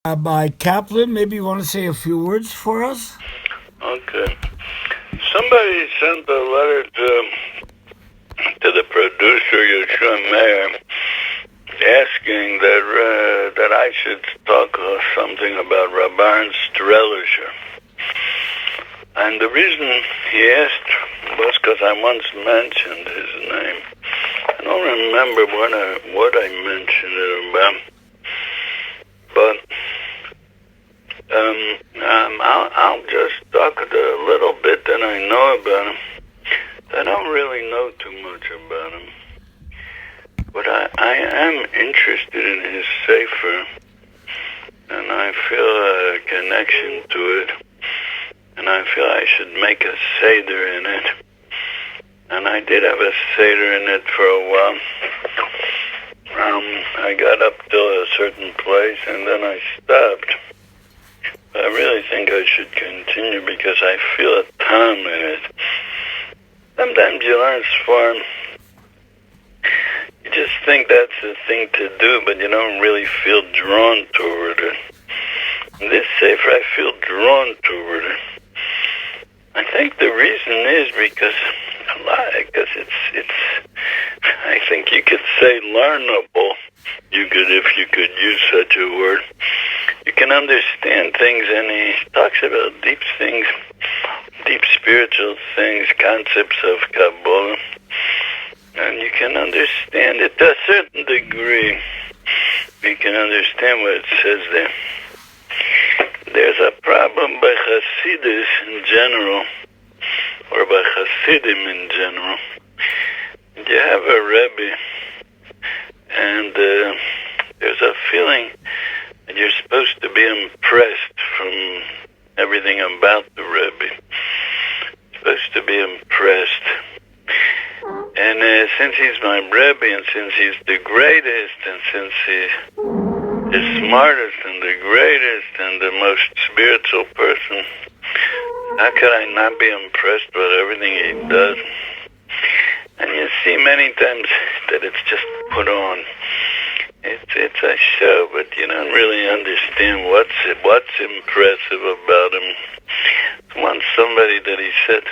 By Kaplan, maybe you want to say a few words for us? Okay. Somebody sent a letter to the producer, Yeshua Meir, asking that I should talk something about Rabban Streliger. And the reason he asked was because I once mentioned his name. I don't remember what I mentioned it about, but I'll just talk a little bit that I know about him. I don't really know too much about him, but I am interested in his sefer, and I feel a connection to it, and I feel I should make a seder in it. And I did have a seder in it for a while. I got up to a certain place, and then I stopped. I really think I should continue because I feel a time in it. Sometimes you learn Sfarm, you just think that's the thing to do, but you don't really feel drawn toward it. In this sefer, I feel drawn toward it. I think the reason is because it's I think you could say learnable. If you could use such a word. You can understand things, and he talks about deep things, deep spiritual things, concepts of Kabbalah, and you can understand it to a certain degree. You can understand what it says there. There's a problem by Hasidus in general, or by Hasidim in general. You have a Rebbe, and there's a feeling that you're supposed to be impressed from everything about the Rebbe. Supposed to be impressed. And since he's my Rebbe, and since he's the greatest, and since he's the smartest and the greatest and the most spiritual person, how could I not be impressed with everything he does? And you see many times that it's just put on. It's a show, but you don't really understand what's impressive about him. Once somebody that he said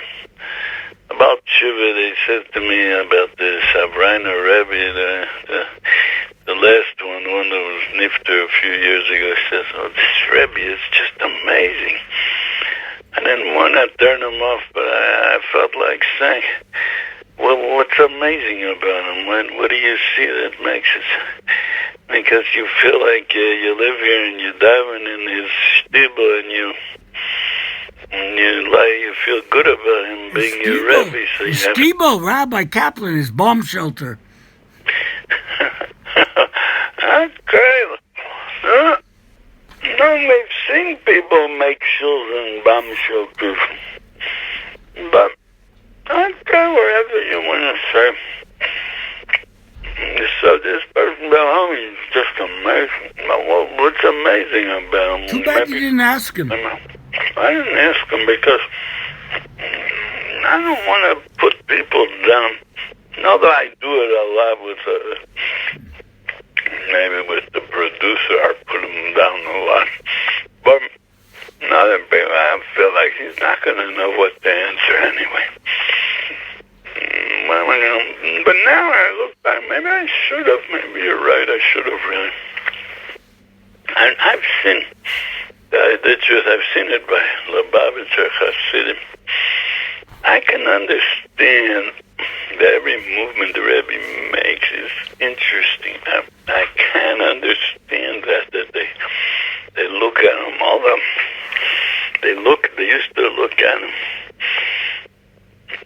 about Tshuva, they said to me about the Sabrina Rebbe, the last one, the one that was nifter a few years ago, says, "Oh, this Rebbe is just amazing." I didn't want to turn him off, but I felt like saying, well, what's amazing about him? What do you see that makes it? Because you feel like you live here and you dive in his shtibel and you feel good about him being your Rebbe. So the shtibel, Rabbi Kaplan, his bomb shelter. Okay. No, we've seen people make shuls and bomb shelters. But okay, whatever you want to say. So this person about him is just amazing. Well, what's amazing about him? Too bad you didn't ask him. I didn't ask him because I don't want to put people down. Although I do it a lot with maybe with the producer, I put him down a lot. But other people, I feel like he's not going to know what to answer anyway. But now I look back, maybe I should have, maybe you're right, I should have really. And I've seen, the truth, I've seen it by Lubavitcher Hasidim. I can understand that every movement the Rebbe makes is interesting. I can understand that they look at him, although they used to look at him.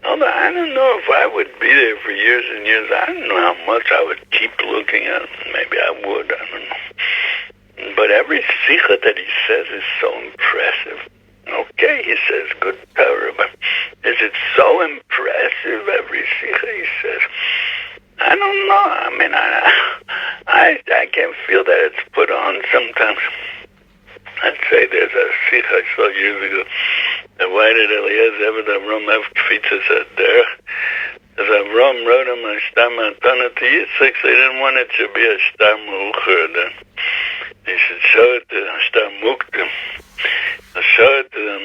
Although I don't know if I would be there for years and years. I don't know how much I would keep looking at him. Maybe I would, I don't know. But every sikha that he says is so impressive. Okay, he says good Torah, but is it so impressive, every sikha he says? I don't know. I mean, I can feel that it's put on sometimes. I'd say there's a sikh I saw years ago. The why did Eliezer Eved Avram have kfitzas at derech? As Avram wrote him a star matana to Yitzchak, so he didn't want it to be a star meucher then. You should show it to Star Mukta. Show it to them.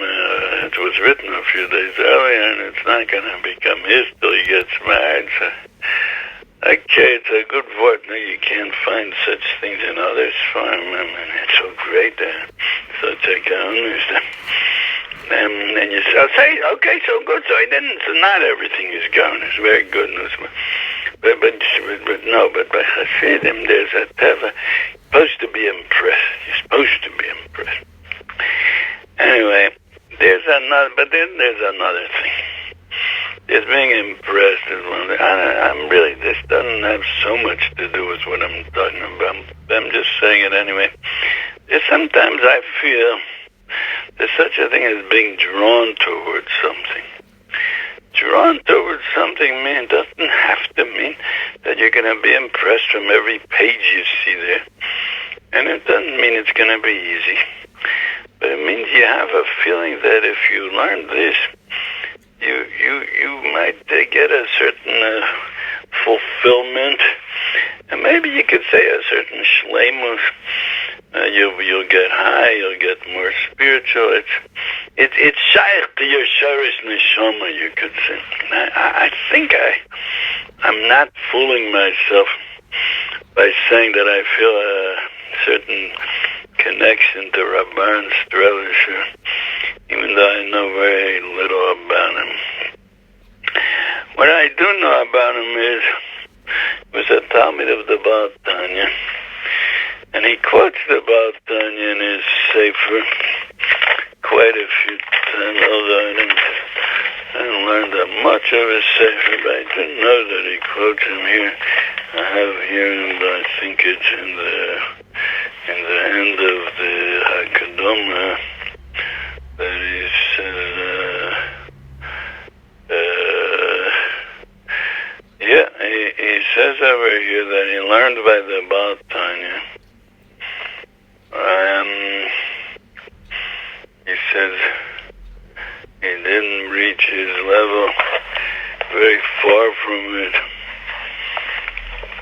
It was written a few days earlier, and it's not going to become his till he gets married. So, okay, it's a good word. No, you can't find such things in others' farm. I mean, it's so great. So take on and you say, okay, so good. So he didn't. So not everything is gone. It's very good news. But no. But by Hasidim, there's a teva. You're supposed to be impressed. You're supposed to be impressed. Anyway, there's another thing. There's being impressed is one thing. I'm really, this doesn't have so much to do with what I'm talking about. I'm just saying it anyway. Sometimes I feel there's such a thing as being drawn towards something. Drawn towards something doesn't have to mean that you're going to be impressed from every page you see there. And it doesn't mean it's going to be easy. But it means you have a feeling that if you learn this, you might get a certain fulfillment, and maybe you could say a certain shleimus. You'll get high, you'll get more spiritual. It's shaykh to your sharish neshama, you could say. I think I'm not fooling myself by saying that I feel a certain connection to Rabban Strelish, even though I know very little about him. What I do know about him is he was a Talmud of the Baal Tanya, and he quotes the Baal Tanya in his Sefer quite a few times, although I didn't learn that much of his Sefer, but I do know that he quotes him here. I have here, and I think it's in the end of the Hakadoma, that he says, he says over here that he learned by the Baal Tanya. He says he didn't reach his level, very far from it,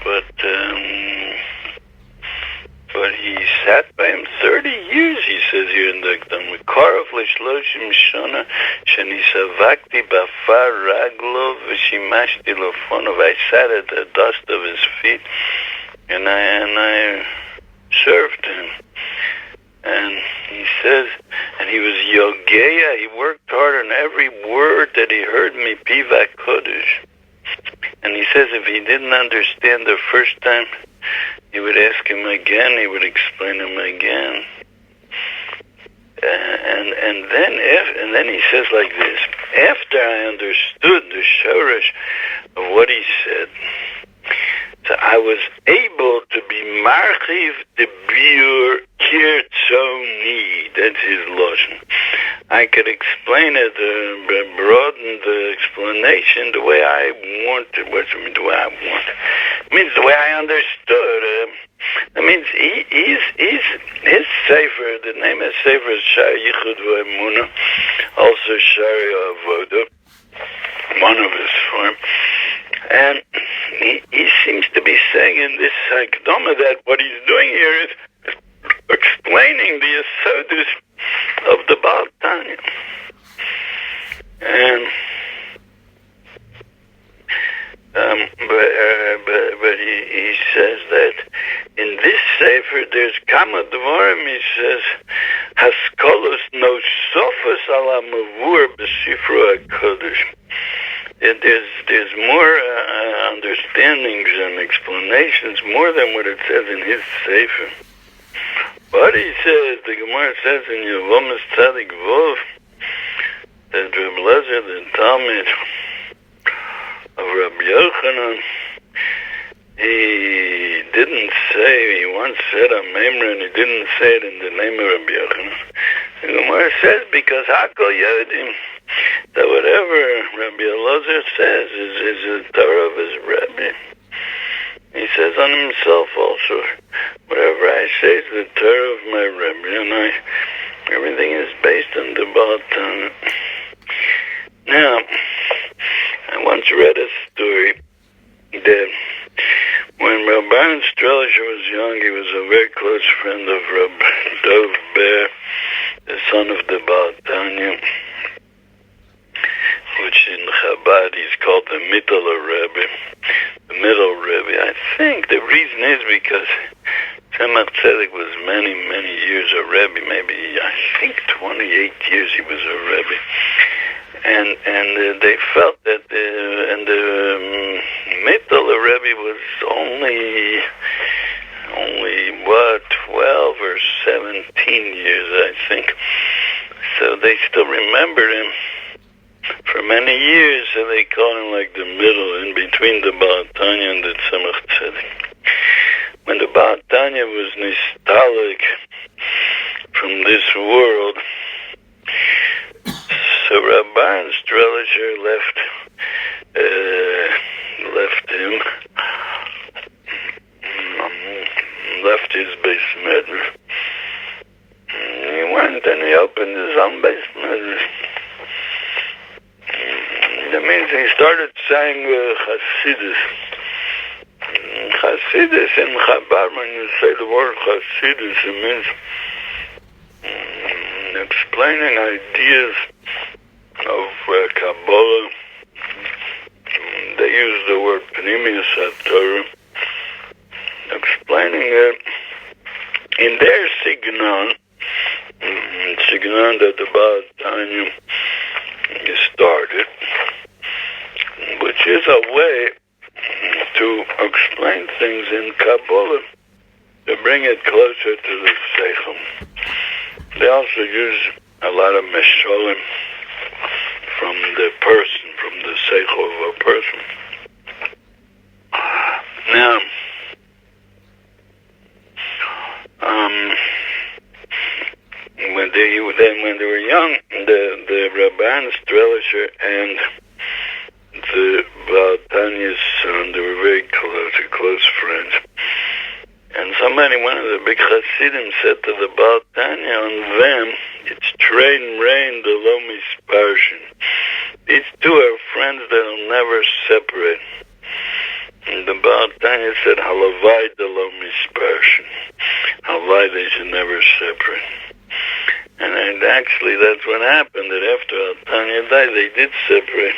but he sat by him 30 years, he says here in the Talmud. Karov l'shloshim shana shenisavakti bafar raglo v'shimashti lofonov. I sat at the dust of his feet, and I served him. And he says, and he was yogeya, he worked hard on every word that he heard me, Piva Kodesh. And he says if he didn't understand the first time, he would ask him again, he would explain him again. And then he says like this, after I understood the shoresh of what he said, so I was able to be marchiv the biur kirtzoni. That's his lashon. I could explain it, broaden the explanation the way I wanted. What do you mean, the way I wanted? It means the way I understood. That means his sefer. The name of sefer is Shari Yichud V'Emunah, also Shari Avoda, one of his form. And he seems to be saying in this Hakdama that what he's doing here is explaining the Yesodus of the Baal Tanya. And but he says that in this sefer there's Kama Dvarim. He says Haskolos no sofas ala mavur b'sifro HaKodesh. There's more understandings and explanations, more than what it says in his sefer. But he says, the Gemara says in Yevomas Tzadik Vov, that Reb Lezer, the Talmud of Rabbi Yochanan, he didn't say, he once said a memra, and he didn't say it in the name of Rabbi Yochanan. The Gemara says, because Hakol Yodim, that whatever Rabbi Elazar says is the Torah of his Rabbi. He says on himself also, whatever I say is the Torah of my Rabbi, and everything is based on the Baal Tanya. Now, I once read a story that When Rabbi Strelisher was young, he was a very close friend of Rabbi Dov Ber, the son of the Baal Tanya, which in Chabad is called the Middle Rebbe. The Middle Rebbe. I think the reason is because Tzemach Tzedek was many, many years a Rebbe, maybe, I think 28 years he was a Rebbe. And they felt that the Middle Rebbe was only 12 or 17 years, I think. So they still remembered him for many years, so they called him like the middle, in between the Baal Tanya and the Tzemach Tzedek. When the Baal Tanya was nostalgic from this world, so Rabbi Strelisher left his base medrash. He went and he opened his own base medrash. That means he started saying Hasidus. Hasidus in Chabad, when you say the word Hasidus, it means explaining ideas of Kabbalah. They use the word Pnimius HaTorah, explaining it in their signon that the Baal Tanya started, which is a way to explain things in Kabbalah to bring it closer to the Seichel. They also use a lot of Meshalim from the person, from the Seichel of a person. Now, when they were young, the Rabban Strelisher and the Baal Tanya's son, they were very close friends. And one of the big Hasidim said to the Baal Tanya, on them, it's train rain the lo misparshin. These two are friends that'll never separate. And the Baal Tanya said, haLevi the lo misparshin. HaLevi, they should never separate. And actually, that's what happened, that after Tanya died, they did separate.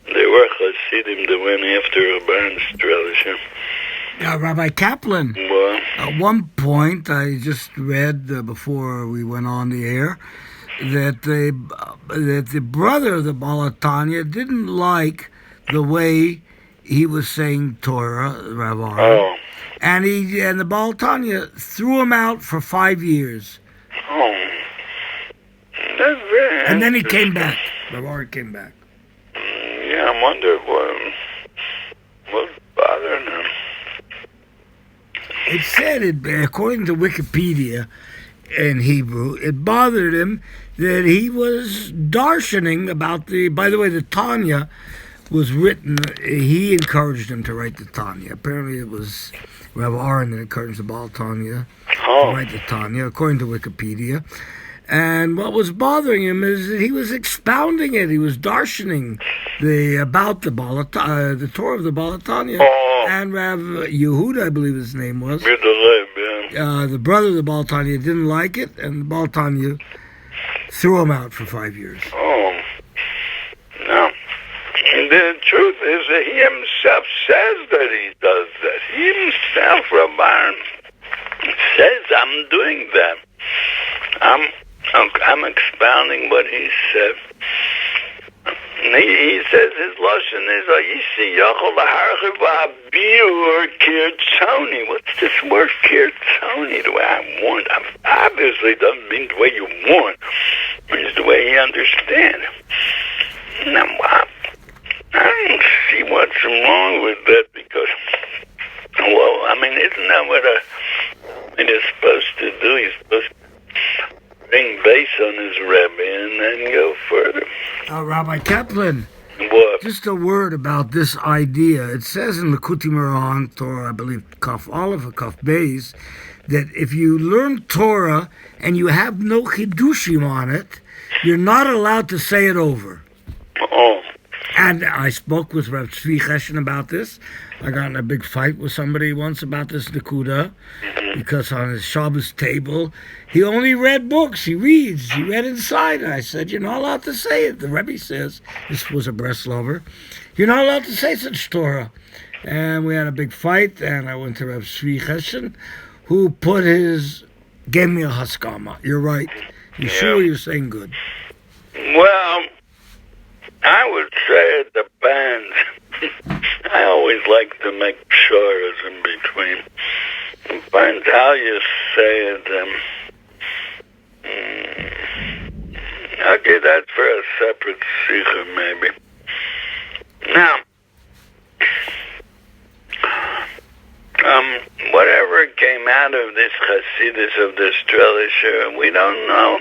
They were Hasidim that went after Rabban Strelisher. Rabbi Kaplan, at one point I just read before we went on the air that the brother of the Baal Tanya didn't like the way he was saying Torah, Rav Aharon. Oh. And the Baal Tanya threw him out for 5 years. Oh. That's very And then he came back. Rav Aharon came back. Yeah, I wonder what bothered him. It said, according to Wikipedia in Hebrew, it bothered him that he was darshaning about by the way, the Tanya was written, he encouraged him to write the Tanya. Apparently it was Rav Aharon that encouraged the Baal Tanya to write the Tanya, according to Wikipedia. And what was bothering him is that he was expounding it. He was darshaning about the Torah of the Baal Tanya. And Rav Yehuda, I believe his name was, the brother of the Baal Tanya, didn't like it, and the Baal Tanya threw him out for 5 years. Oh, no. And the truth is that he himself says that he does that. He himself, Rav Aharon, says, I'm doing that. I'm expounding what he said. He says his lashon is Ayisi Yachol Laharchiv V'Habir Kirtzoni. What's this word Kirtzoni? The way I want. Obviously, it doesn't mean the way you want. It's the way he understands. Now, I don't see what's wrong with that because, well, I mean, isn't that what it is supposed to do? He's supposed to bring base on his Rebbe and then go further. Rabbi Kaplan, what? Just a word about this idea. It says in the Likutei Moharan Torah, I believe, Kaf Aleph or Kaf Beis, that if you learn Torah and you have no chidushim on it, you're not allowed to say it over. Oh. And I spoke with Rav Tzvi Cheshen about this. I got in a big fight with somebody once about this Nakuda, because on his Shabbos table, he only read books. He reads. He read inside. And I said, you're not allowed to say it. The Rebbe says, this was a Breslover, you're not allowed to say such Torah. And we had a big fight, and I went to Rav Tzvi Cheshen, who gave me a haskama. You're right. You sure you're saying good? Well, I would say it depends. I always like to make sure in between. Depends how you say it. Okay, that's for a separate sikha, maybe. Now, whatever came out of this Hasidus of the Staroselye, we don't know.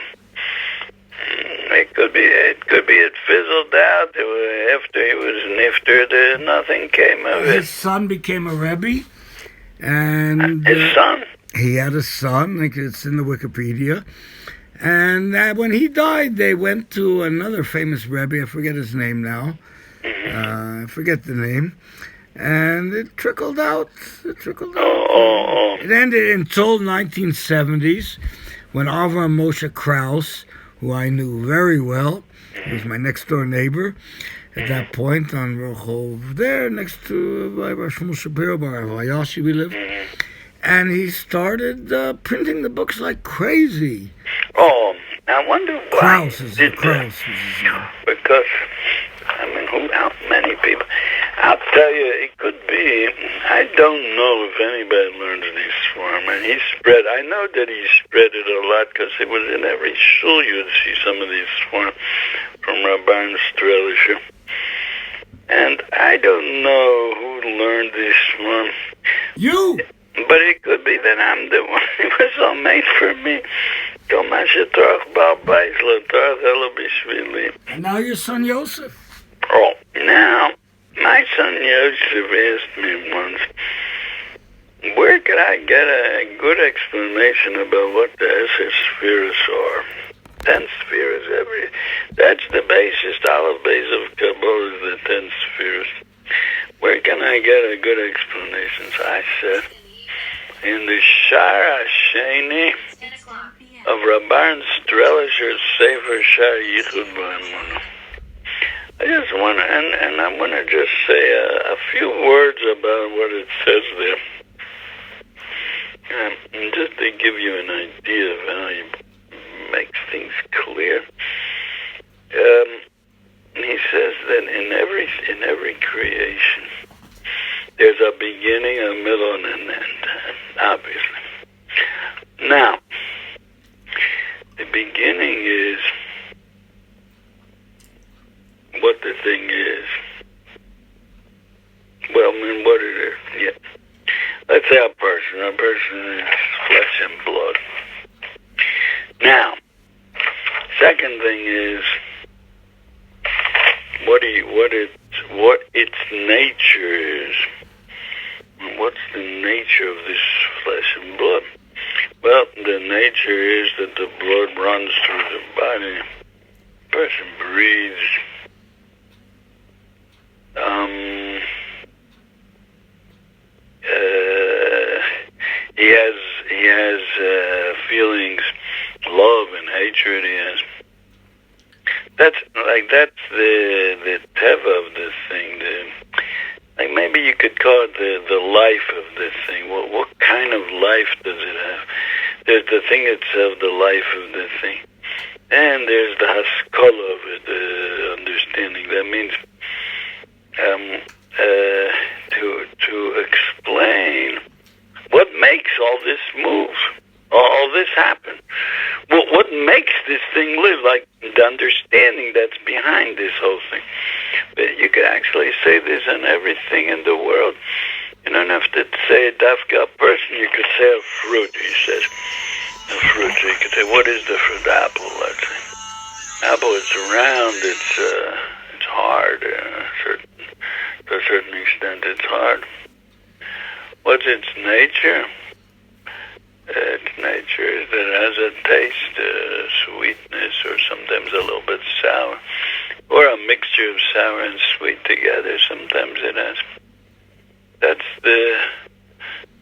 It could be it fizzled out. After he was nifter, nothing came of it. His son became a Rebbe, and his son? He had a son, like it's in the Wikipedia. And when he died, they went to another famous Rebbe. I forget his name now. I forget the name. And it trickled out. It ended until 1970s, when Avraham Moshe Krauss, who I knew very well, he was my next door neighbor at that point on Rehov, there next to Shmuel Shapiro, Bar Vayashi we lived. And he started printing the books like crazy. Oh, I wonder why. Krauss is his name. Because, how many people? I'll tell you, it could be, I don't know if anybody learns these form, and I know that he spread it a lot, because it was in every shul you'd see some of these form from Rabbi Messtrasher. And I don't know who learned this form. You! But it could be that I'm the one. It was all made for me. And now your son Yosef. Oh, now, my son Yosef asked me once, where could I get a good explanation about what the Esser spheres are? 10 spheres, that's the basis, the olive base of Kabbalah is the 10 spheres. Where can I get a good explanation? So I said, in the Shar Hasheni of Rabban Strellisher's Sefer Shar Yichud B'Emunah. I just want to, and I'm going to just say a few words about what it says there. Just to give you an idea of how he makes things clear. He says that in every creation, there's a beginning, a middle, and an end, obviously. Now, the beginning is what the thing is. Well, what it is, yeah. Let's say a person is flesh and blood. Now, second thing is what its nature is. What's the nature of this flesh and blood? Well, the nature is that the blood runs through the body. The person breathes. He has feelings, love and hatred. He has. That's the teva of the thing. Maybe you could call it the life of the thing. What kind of life does it have? There's the thing itself, the life of the thing, and there's the haskalah of it, the understanding. That means to explain what makes all this move, all this happen. What makes this thing live? Like the understanding that's behind this whole thing. But you could actually say this on everything in the world. You don't have to say a dafka a person. You could say a fruit. He says a fruit. So you could say, what is the fruit? Apple, let's say. Apple, it's round. It's hard. To a certain extent, it's hard. What's its nature? Its nature is that it has a taste, sweetness, or sometimes a little bit sour, or a mixture of sour and sweet together. Sometimes it has. That's the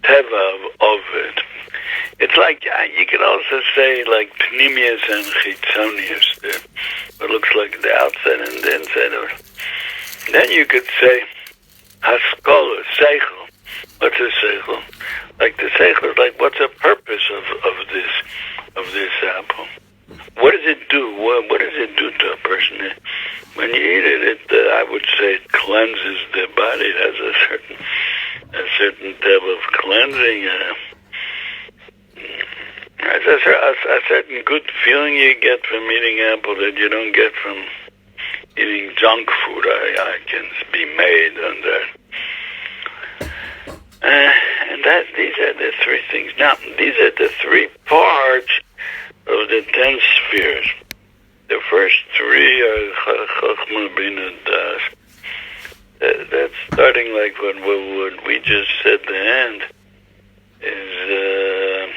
teva of it. It's like, you could also say like pnimius and chitzonius, what looks like the outside and the inside of it. Then you could say haskola, seichel. What's a seichel? Like the seichel is like, what's the purpose of this apple? What does it do? What does it do to a person? When you eat it, I would say it cleanses the body. It has a certain type of cleansing. A certain good feeling you get from eating apple that you don't get from eating junk food. I can be made on that. And these are the three things. Now, these are the three parts of the 10 spheres. The first three are Chachma, Bina, Das. That's starting like what we just said at the end, is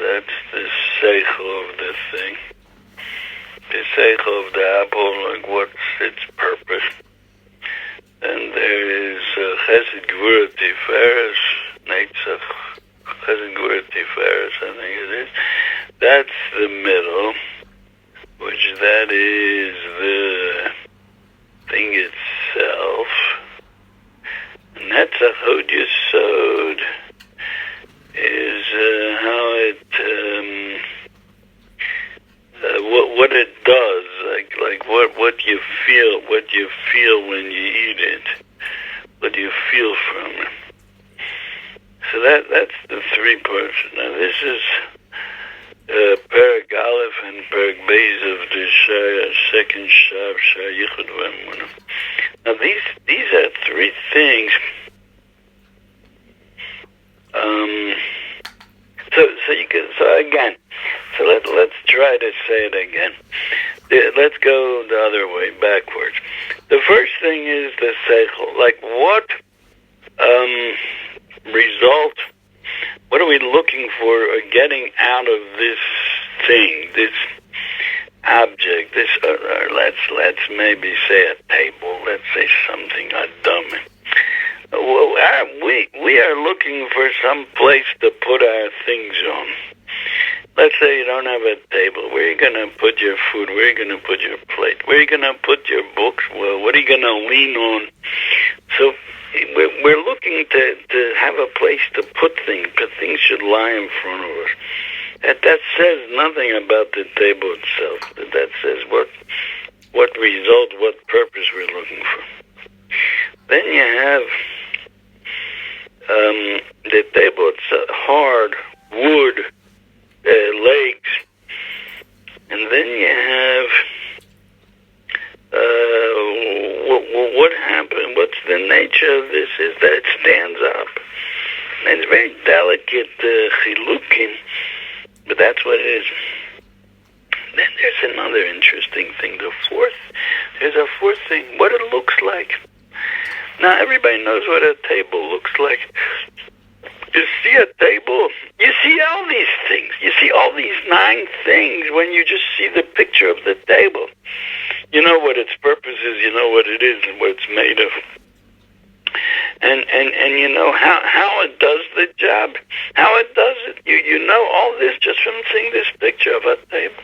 that's the seichel of the thing. The seichel of the apple, like what's its purpose. And there is Chesed Gvura Tiferes, Netzach, Chesed Gvura Tiferes, I think it is. That's the middle, which that is the thing itself. Netzach Hod Yesod is how it, what it does, like what you feel when you eat it, what you feel from it. So that's the three parts. Now this is Perek Aleph and Perek Beis of the second Shav Yichud V'Emunah. Now these are three things. So let's try to say it again. Let's go the other way, backwards. The first thing is the seichel. Like what result? What are we looking for or getting out of this thing, this object? This let's maybe say a table. Let's say something dumb. We are looking for some place to put our things on. Let's say you don't have a table. Where are you going to put your food? Where are you going to put your plate? Where are you going to put your books? Well, what are you going to lean on? So we're looking to have a place to put things, because things should lie in front of us. That says nothing about the table itself. That says what result, what purpose we're looking for. Then you have the table. It's hard wood, legs, and then you have what happened. What's the nature of this? Is that it stands up, and it's very delicate chilukim, but that's what it is. Then there's another interesting thing. There's a fourth thing. What it looks like. Now everybody knows what a table looks like. You see a table, you see all these things. You see all these 9 things when you just see the picture of the table. You know what its purpose is, you know what it is and what it's made of. And you know how it does the job, how it does it. You know all this just from seeing this picture of a table.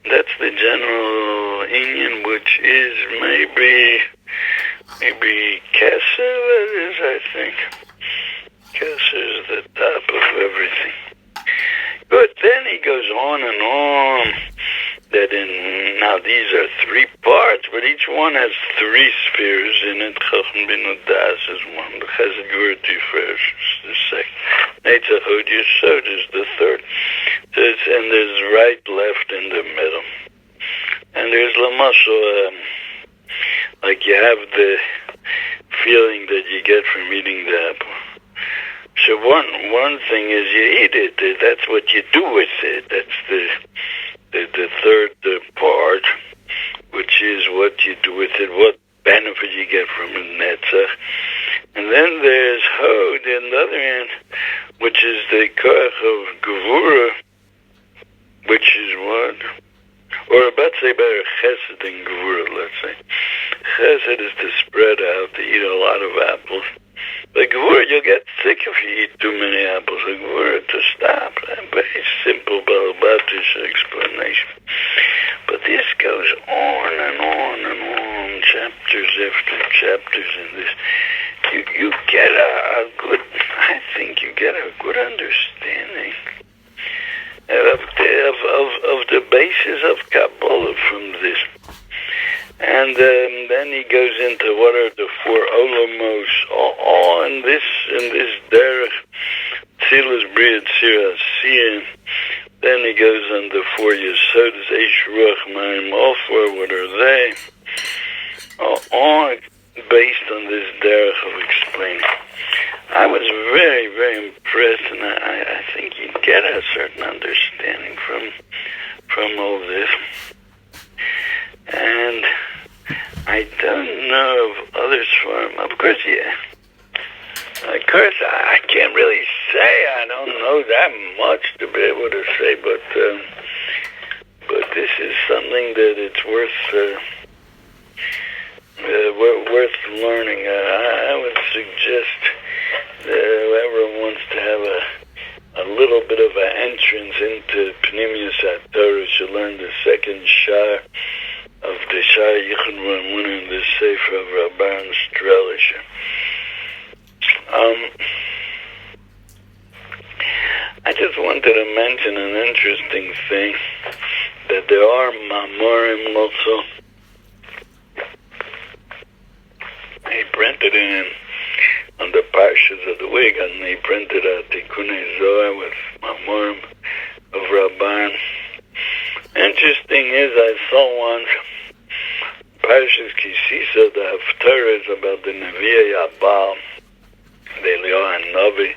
That's the general Indian, which is maybe Kesser, it is, I think. Kesser is the top of everything. Good, then he goes on and on, that now these are 3 parts, but each one has 3 spheres in it. Chacham Bina Das is one, the Chesed Gvura Tiferes is the second, Netzach Hod Yesod is the third. So and there's right, left, in the middle. And there's Lamasho, like you have the feeling that you get from eating the apple. So one thing is you eat it. That's what you do with it. That's the third part, which is what you do with it, what benefit you get from it, Netzach. And then there's Hod on the other hand, which is the Koach of Gevura, which is what? Or or let's say better, chesed and gevura, let's say. Chesed is to spread out, to eat a lot of apples. But gevura, you'll get sick if you eat too many apples. The gevura, to stop. A very simple Balabatish explanation. But this goes on and on and on, chapters after chapters in this. You get a good, I think you get a good understanding of the basis of Kabbalah from this. And then he goes into what are the four olamos, all in this derech, tzilas bria tzir asiyah. Then he goes on the four yesodas, eish ruach mayim, all four, what are they? All based on this derech of explaining. I was very, very impressed, and I think you get a certain understanding from all this. And I don't know of others for him. Of course, yeah. Of course, I can't really say. I don't know that much to be able to say, but this is something that it's worth learning. I would suggest whoever wants to have a little bit of an entrance into Pnimius HaTorah should learn the second shar of the Shar Yichud V'Emunah in the Sefer of Rabban Messtrelisher. I just wanted to mention an interesting thing, that there are Mamorim also. He printed in on the Parshas of the week, and he printed a Tikkunei Zohar with Mamorim of Rabban. Interesting is, I saw one, Parshas Kisisa, the Haftarah is about the Nevi'ah Yabal, the Eliyahu HaNavi,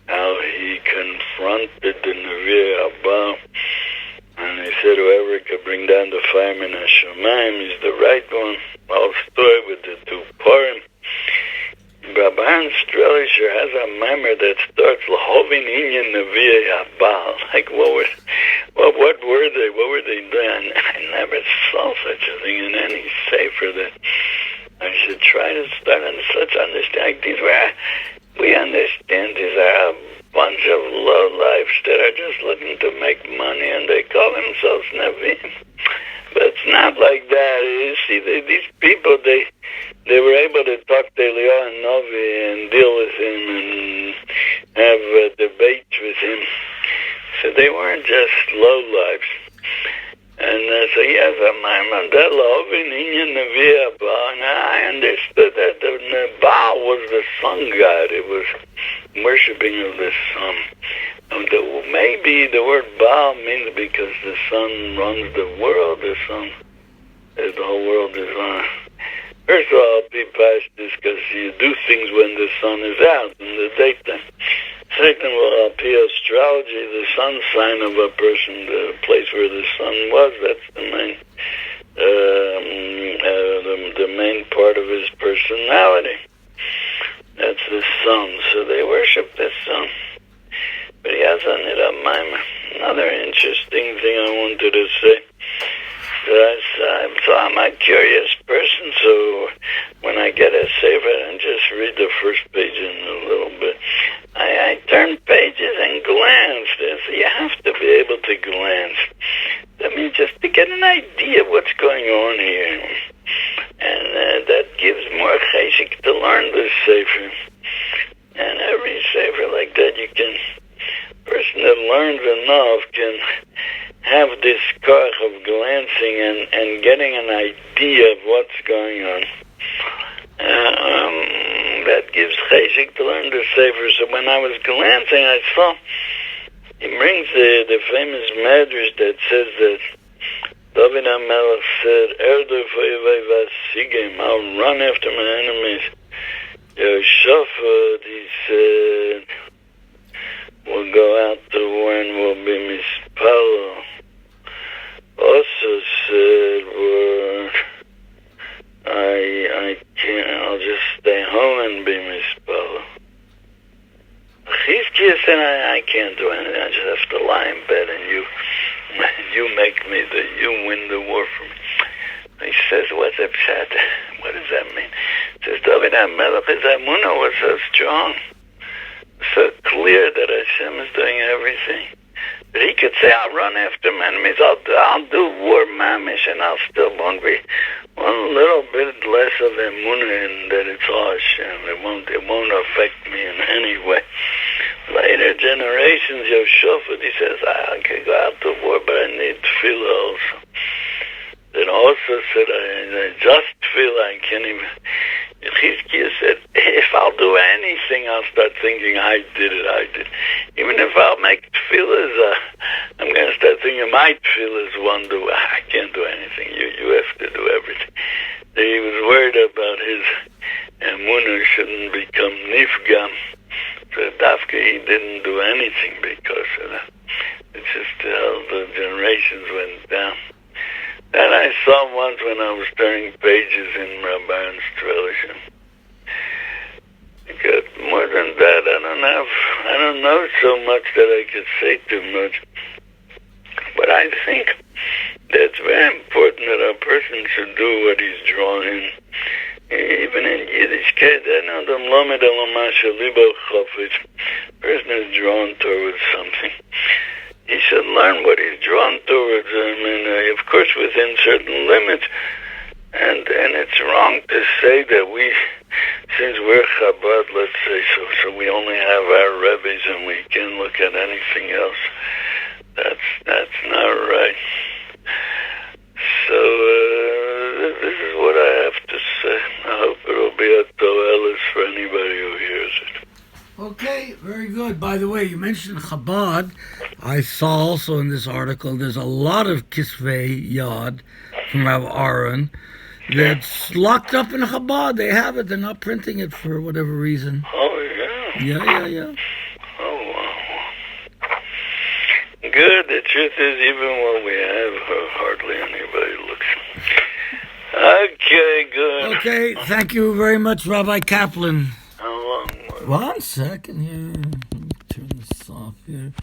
how he confronted the Nevi'ah Yabal, and he said whoever could bring down the fire in Hashemayim is the right one. All story with the two Purim. Rabban Messtrelisher has a memory that starts L'hovin Inyan Nevi'ah Yabal. Like what were they? What were they doing? I never saw such a thing in any sefer that I should try to start on such understanding. These were, we understand these are a bunch of lowlifes that are just looking to make money, and they call themselves Nevi'im. But it's not like that. You see, these people, they were able to talk to Eliyahu HaNavi and deal with him and have debates with him. So they weren't just lowlifes. And so yes, I'm that loving Inyan Nevi'ah Baal, and I understood that the Baal was the sun god. It was worshipping of the sun. Maybe the word Baal means because the sun runs the world. The whole world is on. First of all, be past this because you do things when the sun is out in the daytime. Second of all, astrology, the sun sign of a person, the place where the sun was, that's the main part of his personality. That's the sun. So they worship the sun. But he has another interesting thing I wanted to say. So I'm a curious person, so when I get a sefer and just read the first page in a little bit, I turn pages and glance. So you have to be able to glance. I mean, just to get an idea of what's going on here. And that gives more cheshik to learn this sefer. And every sefer like that, person that learns enough can have this koach of glancing and getting an idea of what's going on. That gives cheshik to learn the sefer. So when I was glancing, I saw he brings the famous medrash that says that David HaMelech said, I'll run after my enemies. Yehoshaphat, he said, we'll go out to war and we'll be mispalo. Also said, I can't, I'll just stay home and be mispalo. Chizkiah said, I can't do anything, I just have to lie in bed and you make me, you win. win the war for me. He says, what's a pshat? What does that mean? He says, David HaMelech, his emunah was so strong, so clear that Hashem is doing everything. But he could say, I'll run after my enemies, I'll do war mamish, and I'll still won't be one little bit less of emunah in that it's all Hashem. It won't affect me in any way. Later generations, Yoshofet, he says, I can go out to war, but I need tefillah also. Then also said, I just feel I can't even. Chizkiah said, if I'll do anything, I'll start thinking I did it. Even if I'll make tefillahs, I'm going to start thinking my tefillahs won't do. I can't do anything. You have to do everything. He was worried about his emunah shouldn't become nifgam. So Dafka, he didn't do anything because of that. It's just how the generations went down. That I saw once when I was turning pages in Rabbi Aaron's Trellishem. Because more than that, I don't know so much that I could say too much. But I think that it's very important that a person should do what he's drawn in. Even in Yiddishkeit, I know the Mlamed Alamasha Libo Chofetz, person is drawn towards something. He should learn what he's drawn towards. I mean, of course, within certain limits. And it's wrong to say that since we're Chabad, let's say, so we only have our Rebbe's and we can't look at anything else. That's not right. So, this is what I have to say. I hope it'll be a toelis for anybody who hears it. Okay, very good. By the way, you mentioned Chabad. I saw also in this article there's a lot of Kisvei Yad from Rav Aharon that's locked up in Chabad. They have it. They're not printing it for whatever reason. Oh, yeah. Yeah. Oh, wow. Good. The truth is, even what we have, hardly anybody looks. Okay, good. Okay, thank you very much, Rabbi Kaplan. How long? 1 second here. Let me turn this off here.